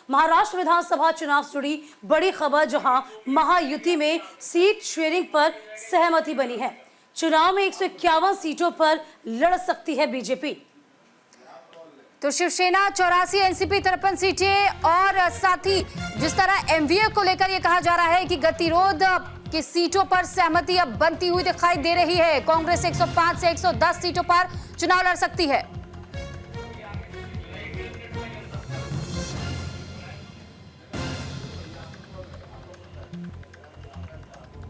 महाराष्ट्र विधानसभा चुनाव से जुड़ी बड़ी खबर, जहां महायुति में सीट शेयरिंग पर सहमति बनी है। चुनाव में 151 सीटों पर लड़ सकती है बीजेपी। तो शिवसेना 84, एनसीपी 53 सीटें और साथ ही जिस तरह एमवीए को लेकर यह कहा जा रहा है कि गतिरोध की सीटों पर सहमति अब बनती हुई दिखाई दे रही है। कांग्रेस 105 से 110 सीटों पर चुनाव लड़ सकती है।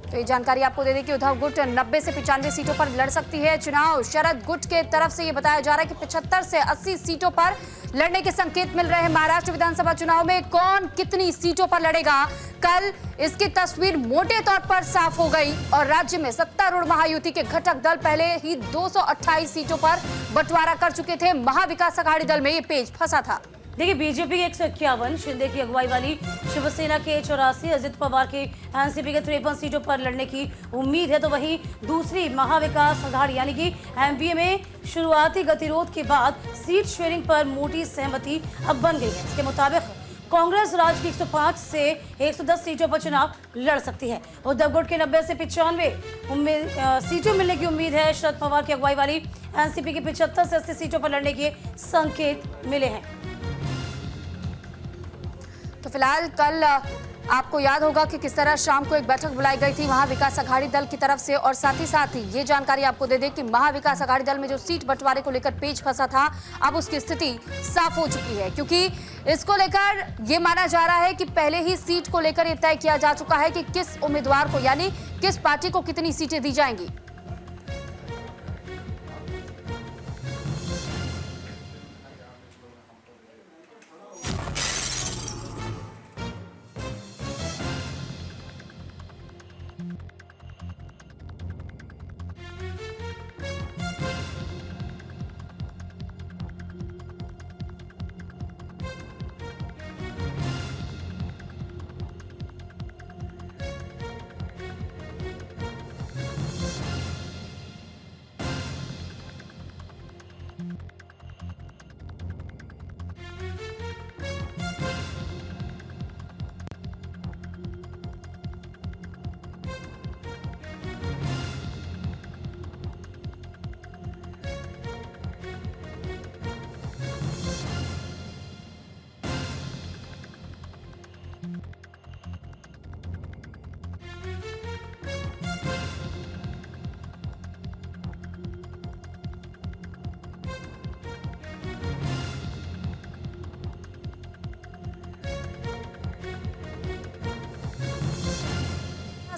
तो ये जानकारी आपको दे दें कि उद्धव गुट 90 से 95 सीटों पर लड़ सकती है चुनाव। शरद गुट के तरफ से ये बताया जा रहा है कि 75 से 80 सीटों पर लड़ने के संकेत मिल रहे हैं। महाराष्ट्र विधानसभा चुनाव में कौन कितनी सीटों पर लड़ेगा, कल इसकी तस्वीर मोटे तौर पर साफ हो गई और राज्य में सत्तारूढ़ महायुति के घटक दल पहले ही 228 सीटों पर बंटवारा कर चुके थे। महाविकास अघाड़ी दल में ये पेच फंसा था। देखिए, बीजेपी के 151, शिंदे की अगुवाई वाली शिवसेना के 84, अजित पवार के एनसीपी के 53 सीटों पर लड़ने की उम्मीद है। तो वहीं दूसरी महाविकास अघाड़ी यानी कि एमवीए में शुरुआती गतिरोध के बाद सीट शेयरिंग पर मोटी सहमति अब बन गई है। इसके मुताबिक कांग्रेस राज्य की 105 से 110 सीटों पर चुनाव लड़ सकती है। उद्धव गुट के 90 से 95 सीटें मिलने की उम्मीद है। शरद पवार की अगुवाई वाली एनसीपी की 75 से 80 सीटों पर लड़ने के संकेत मिले हैं। तो फिलहाल कल आपको याद होगा कि किस तरह शाम को एक बैठक बुलाई गई थी महाविकास अघाड़ी दल की तरफ से, और साथ ही ये जानकारी आपको दे दें कि महाविकास अघाड़ी दल में जो सीट बंटवारे को लेकर पेच फंसा था, अब उसकी स्थिति साफ हो चुकी है, क्योंकि इसको लेकर ये माना जा रहा है कि पहले ही सीट को लेकर यह तय किया जा चुका है कि किस उम्मीदवार को यानी किस पार्टी को कितनी सीटें दी जाएंगी।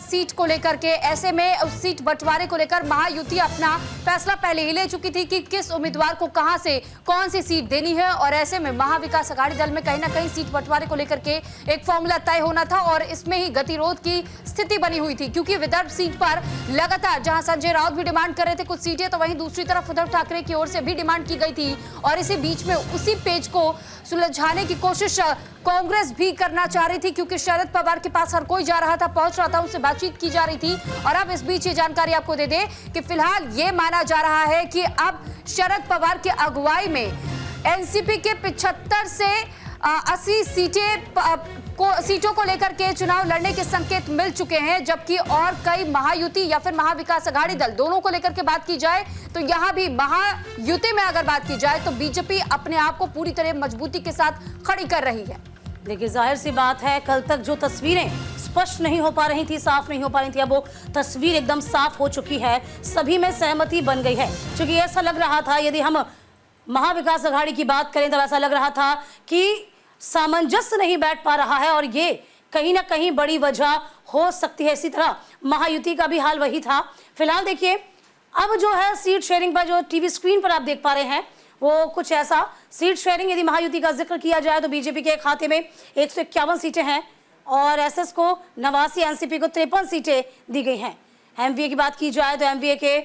सीट को लेकर के, ऐसे में उस सीट बंटवारे को लेकर महायुति अपना फैसला पहले ही ले चुकी थी कि किस उम्मीदवार को कहां से कौन सी सीट देनी है, और ऐसे में महाविकास अघाड़ी दल में कहीं ना कहीं सीट बंटवारे को लेकर के एक फॉर्मूला तय होना था और इसमें ही गतिरोध की स्थिति बनी हुई थी, क्योंकि विदर्भ सीट पर लगातार जहां संजय राउत भी डिमांड कर रहे थे कुछ सीटें, तो वहीं दूसरी तरफ उद्धव ठाकरे की ओर से भी डिमांड की गई थी, और इसी बीच में उसी पेज को सुलझाने की कोशिश कांग्रेस भी करना चाह रही थी, क्योंकि शरद पवार के पास हर कोई जा रहा था, पहुंच रहा था, उनसे बातचीत की जा रही थी। और अब इस बीच ये जानकारी आपको दे दें कि फिलहाल ये माना जा रहा है कि अब शरद पवार की अगुवाई में एनसीपी के 75 से 80 सीटों को लेकर के चुनाव लड़ने के संकेत मिल चुके हैं, जबकि और कई महायुति या फिर महाविकास अघाड़ी दल दोनों को लेकर के बात की जाए तो यहां भी महायुति में अगर बात की जाए तो बीजेपी अपने आप को पूरी तरह मजबूती के साथ खड़ी कर रही है। देखिए, जाहिर सी बात है, कल तक जो तस्वीरें स्पष्ट नहीं हो पा रही थी, साफ नहीं हो पा रही थी, अब वो तस्वीर एकदम साफ हो चुकी है, सभी में सहमति बन गई है। क्योंकि ऐसा लग रहा था, यदि हम महाविकास अघाड़ी की बात करें तो ऐसा लग रहा था कि सामंजस्य नहीं बैठ पा रहा है और ये कहीं ना कहीं बड़ी वजह हो सकती है। इसी तरह महायुति का भी हाल वही था। फिलहाल देखिए, अब जो है सीट शेयरिंग पर जो टीवी स्क्रीन पर आप देख पा रहे हैं वो कुछ ऐसा। सीट शेयरिंग यदि महायुति का जिक्र किया जाए तो बीजेपी के खाते में 151 सीटें हैं और एसएस को 89, एनसीपी को 53 सीटें दी गई हैं। एमवीए की बात की जाए तो एमवीए के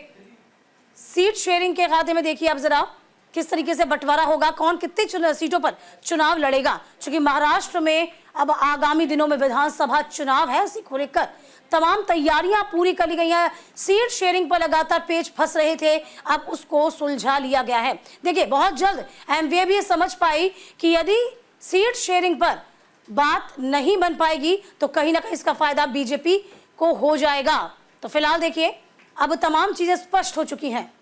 सीट शेयरिंग के खाते में देखिए अब जरा किस तरीके से बंटवारा होगा, कौन कितनी सीटों पर चुनाव लड़ेगा। क्योंकि महाराष्ट्र में अब आगामी दिनों में विधानसभा चुनाव है, इसी को लेकर तमाम तैयारियां पूरी कर ली गई हैं। सीट शेयरिंग पर लगातार पेच फंस रहे थे, अब उसको सुलझा लिया गया है। देखिए, बहुत जल्द एमवीए भी समझ पाई कि यदि सीट शेयरिंग पर बात नहीं बन पाएगी तो कहीं ना कहीं इसका फायदा बीजेपी को हो जाएगा। तो फिलहाल देखिए अब तमाम चीजें स्पष्ट हो चुकी हैं।